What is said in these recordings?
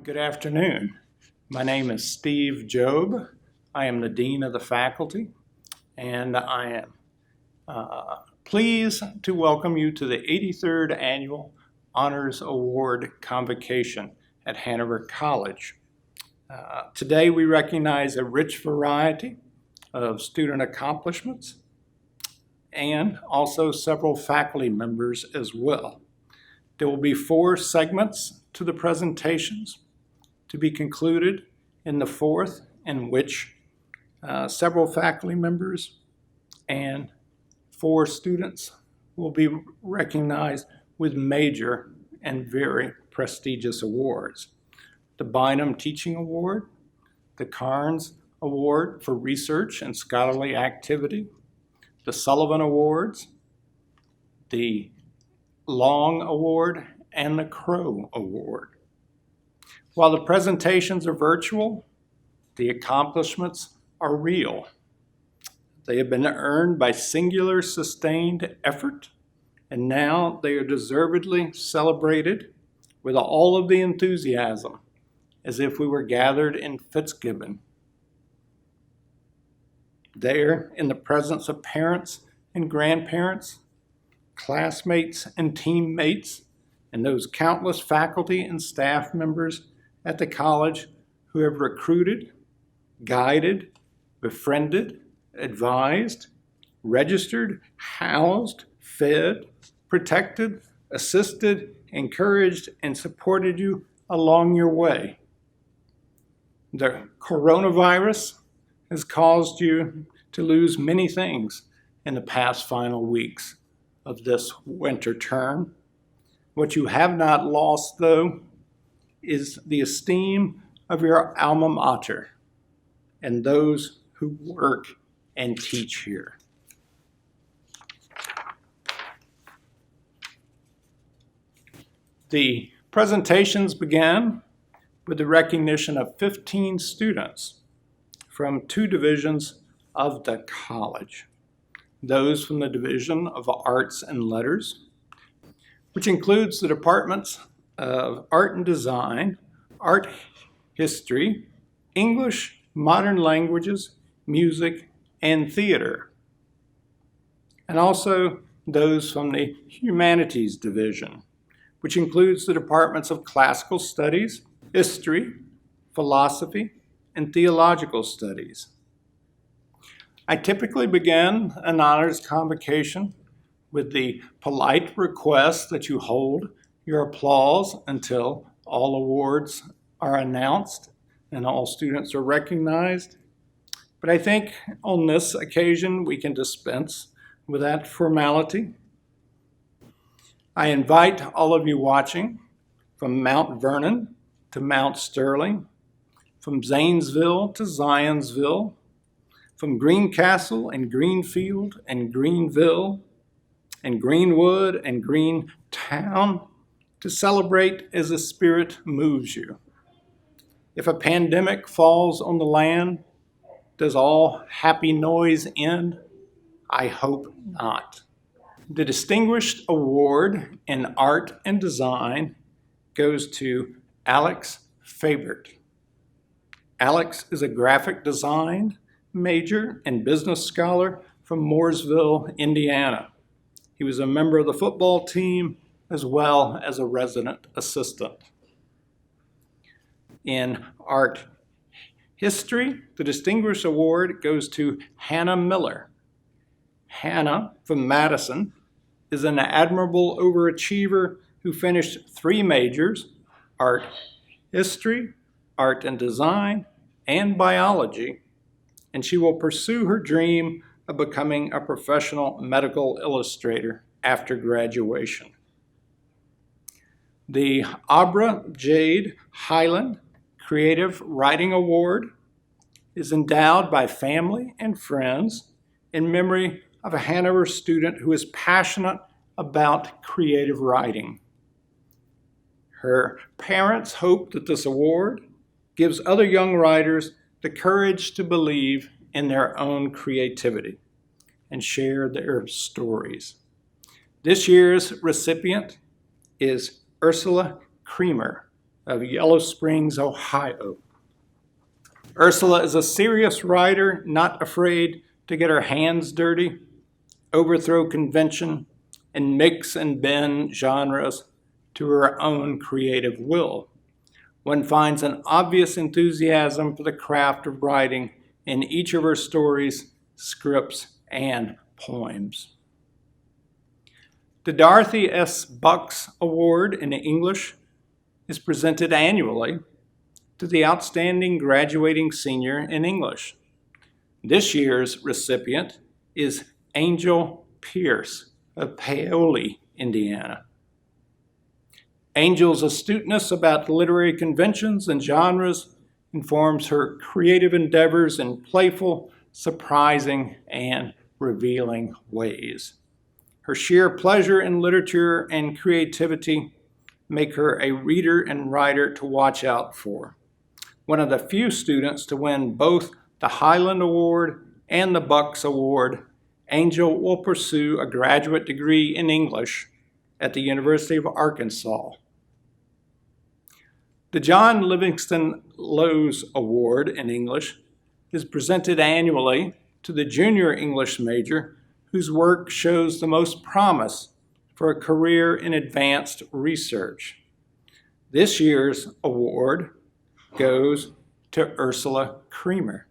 Good afternoon. My name is Steve Job. I am the Dean of the Faculty, and I am pleased to welcome you to the 83rd Annual Honors Award Convocation at Hanover College. Today we recognize a rich variety of student accomplishments and also several faculty members as well. There will be 4 segments to the presentations, to be concluded in the 4th, in which several faculty members and 4 students will be recognized with major and very prestigious awards. The Bynum Teaching Award, the Carnes Award for Research and Scholarly Activity, the Sullivan Awards, the Long Award, and the Crow Award. While the presentations are virtual, the accomplishments are real. They have been earned by singular sustained effort, and now they are deservedly celebrated with all of the enthusiasm, as if we were gathered in Fitzgibbon. There, in the presence of parents and grandparents, classmates and teammates, and those countless faculty and staff members at the college who have recruited, guided, befriended, advised, registered, housed, fed, protected, assisted, encouraged, and supported you along your way. The coronavirus has caused you to lose many things in the past final weeks of this winter term. What you have not lost, though, is the esteem of your alma mater and those who work and teach here. The presentations began with the recognition of 15 students from 2 divisions of the college. Those from the Division of Arts and Letters, which includes the departments of Art and Design, Art History, English, Modern Languages, Music, and Theater. And also those from the Humanities Division, which includes the departments of Classical Studies, History, Philosophy, and Theological Studies. I typically begin an honors convocation with the polite request that you hold your applause until all awards are announced and all students are recognized. But I think on this occasion we can dispense with that formality. I invite all of you watching from Mount Vernon to Mount Sterling, from Zanesville to Zionsville, from Greencastle and Greenfield and Greenville, and Greenwood and Greentown, to celebrate as the Spirit moves you. If a pandemic falls on the land, does all happy noise end? I hope not. The Distinguished Award in Art and Design goes to Alex Fabert. Alex is a graphic design major and business scholar from Mooresville, Indiana. He was a member of the football team as well as a resident assistant. In art history, the Distinguished Award goes to Hannah Miller. Hannah from Madison is an admirable overachiever who finished 3 majors, art history, art and design, and biology, and she will pursue her dream of becoming a professional medical illustrator after graduation. The Abra Jade Highland Creative Writing Award is endowed by family and friends in memory of a Hanover student who is passionate about creative writing. Her parents hope that this award gives other young writers the courage to believe in their own creativity and share their stories. This year's recipient is Ursula Creamer of Yellow Springs, Ohio. Ursula is a serious writer, not afraid to get her hands dirty, overthrow convention, and mix and bend genres to her own creative will. One finds an obvious enthusiasm for the craft of writing in each of her stories, scripts, and poems. The Dorothy S. Bucks Award in English is presented annually to the outstanding graduating senior in English. This year's recipient is Angel Pierce of Paoli, Indiana. Angel's astuteness about literary conventions and genres informs her creative endeavors in playful, surprising, and revealing ways. Her sheer pleasure in literature and creativity make her a reader and writer to watch out for. One of the few students to win both the Highland Award and the Bucks Award, Angel will pursue a graduate degree in English at the University of Arkansas. The John Livingston Lowes Award in English is presented annually to the junior English major whose work shows the most promise for a career in advanced research. This year's award goes to Ursula Creamer.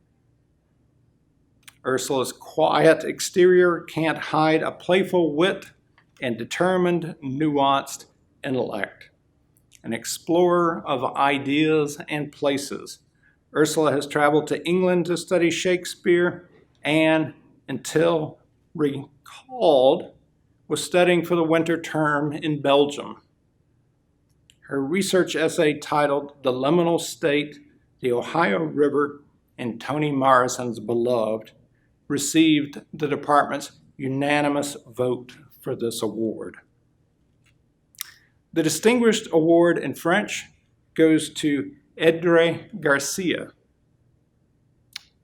Ursula's quiet exterior can't hide a playful wit and determined, nuanced intellect. An explorer of ideas and places, Ursula has traveled to England to study Shakespeare and, until recalled, was studying for the winter term in Belgium. Her research essay titled The Liminal State, the Ohio River, and Toni Morrison's Beloved received the department's unanimous vote for this award. The Distinguished Award in French goes to Edre Garcia.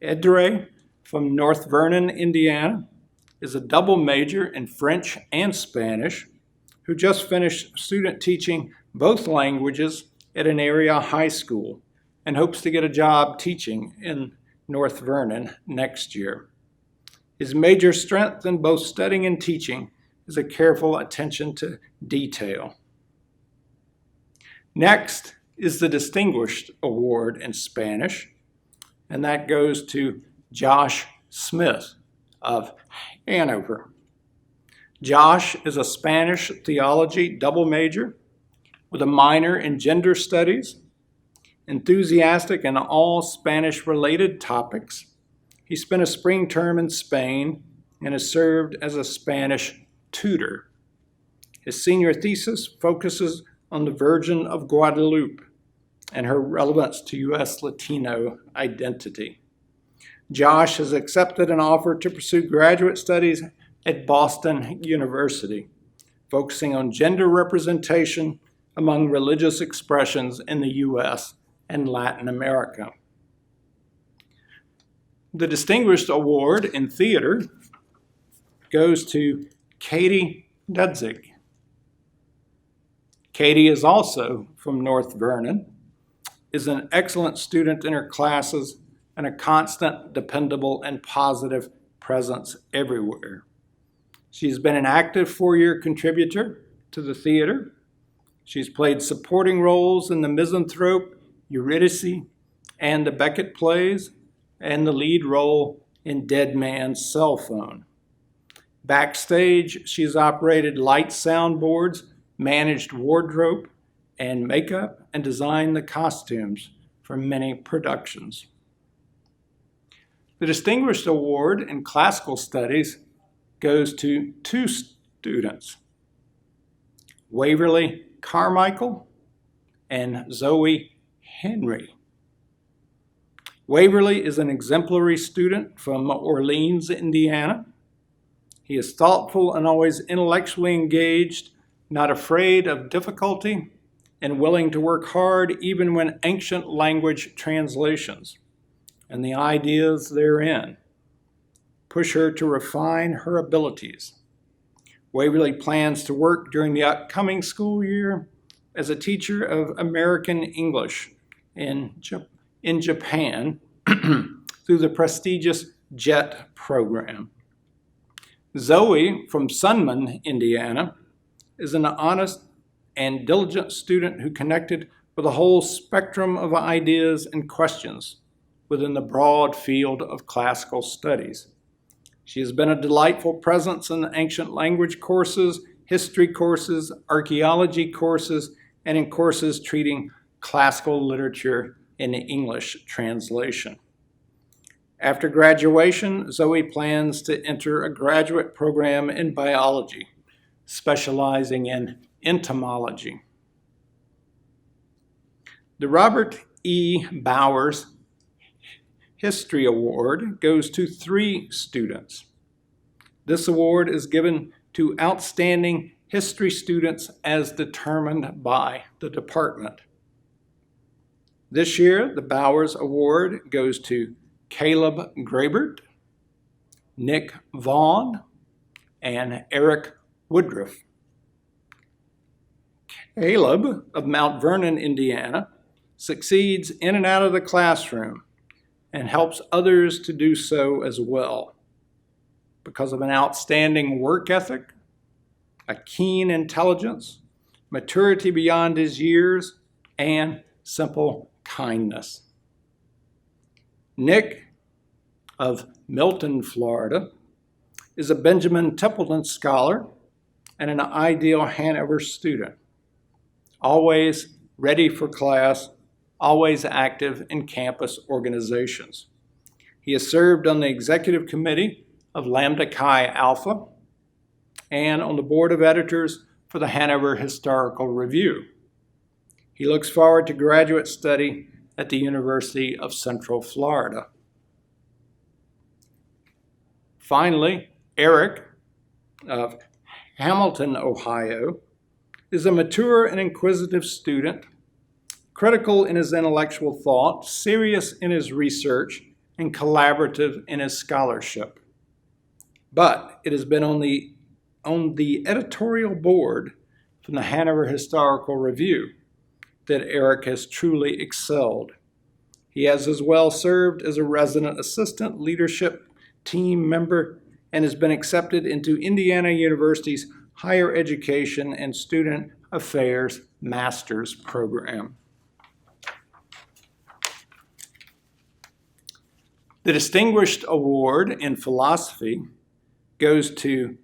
Edre, from North Vernon, Indiana, is a double major in French and Spanish who just finished student teaching both languages at an area high school and hopes to get a job teaching in North Vernon next year. His major strength in both studying and teaching is a careful attention to detail. Next is the Distinguished Award in Spanish, and that goes to Josh Smith of Hanover. Josh is a Spanish theology double major with a minor in gender studies. Enthusiastic in all Spanish-related topics, he spent a spring term in Spain and has served as a Spanish tutor. His senior thesis focuses on the Virgin of Guadalupe and her relevance to U.S. Latino identity. Josh has accepted an offer to pursue graduate studies at Boston University, focusing on gender representation among religious expressions in the U.S. and Latin America. The Distinguished Award in Theater goes to Katie Dudzig. Katie is also from North Vernon, is an excellent student in her classes, and a constant, dependable, and positive presence everywhere. She's been an active four-year contributor to the theater. She's played supporting roles in the Misanthrope, Eurydice, and the Beckett plays, and the lead role in Dead Man's Cell Phone. Backstage, she's operated light soundboards, managed wardrobe and makeup, and designed the costumes for many productions. The Distinguished Award in Classical Studies goes to two students, Waverly Carmichael and Zoe Henry. Waverly is an exemplary student from Orleans, Indiana. He is thoughtful and always intellectually engaged, not afraid of difficulty, and willing to work hard even when ancient language translations and the ideas therein push her to refine her abilities. Waverly plans to work during the upcoming school year as a teacher of American English in Japan through the prestigious JET program. Zoe from Sunman, Indiana, is an honest and diligent student who connected with a whole spectrum of ideas and questions within the broad field of classical studies. She has been a delightful presence in ancient language courses, history courses, archaeology courses, and in courses treating classical literature in English translation. After graduation, Zoe plans to enter a graduate program in biology, specializing in entomology. The Robert E. Bowers History Award goes to 3 students. This award is given to outstanding history students as determined by the department. This year, the Bowers Award goes to Caleb Grabert, Nick Vaughn, and Eric Woodruff. Caleb of Mount Vernon, Indiana, succeeds in and out of the classroom and helps others to do so as well because of an outstanding work ethic, a keen intelligence, maturity beyond his years, and simple kindness. Nick of Milton, Florida, is a Benjamin Templeton Scholar and an ideal Hanover student, always ready for class, always active in campus organizations. He has served on the executive committee of Lambda Chi Alpha and on the board of editors for the Hanover Historical Review. He looks forward to graduate study at the University of Central Florida. Finally, Eric of Hamilton, Ohio, is a mature and inquisitive student, critical in his intellectual thought, serious in his research, and collaborative in his scholarship. But it has been on the editorial board from the Hanover Historical Review that Eric has truly excelled. He has as well served as a resident assistant leadership team member and has been accepted into Indiana University's Higher Education and Student Affairs Master's Program. The Distinguished Award in Philosophy goes to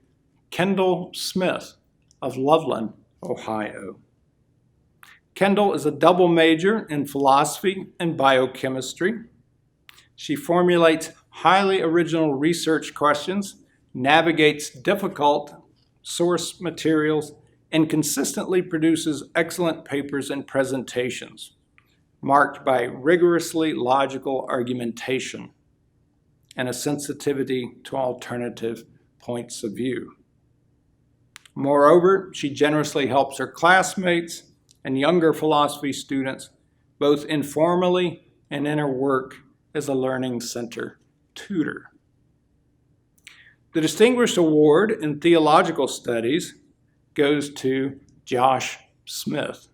Kendall Smith of Loveland, Ohio. Kendall is a double major in philosophy and biochemistry. She formulates highly original research questions, navigates difficult source materials, and consistently produces excellent papers and presentations, marked by rigorously logical argumentation and a sensitivity to alternative points of view. Moreover, she generously helps her classmates and younger philosophy students, both informally and in her work as a Learning Center tutor. The Distinguished Award in Theological Studies goes to Josh Smith.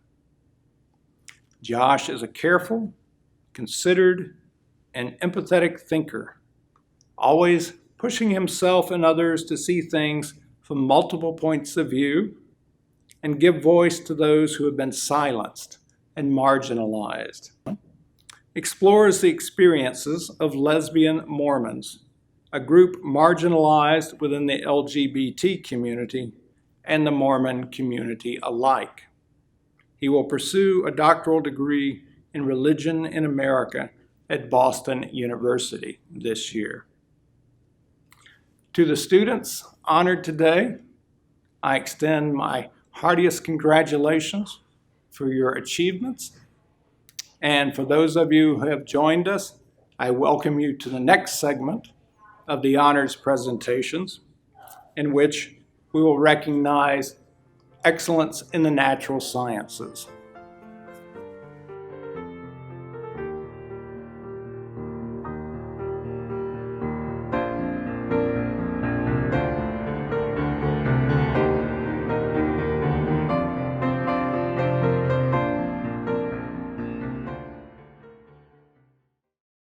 Josh is a careful, considered, and empathetic thinker, always pushing himself and others to see things from multiple points of view and give voice to those who have been silenced and marginalized. Explores the experiences of lesbian Mormons, a group marginalized within the LGBT community and the Mormon community alike. He will pursue a doctoral degree in religion in America at Boston University this year. To the students honored today, I extend my heartiest congratulations for your achievements. And for those of you who have joined us, I welcome you to the next segment of the honors presentations, in which we will recognize excellence in the natural sciences.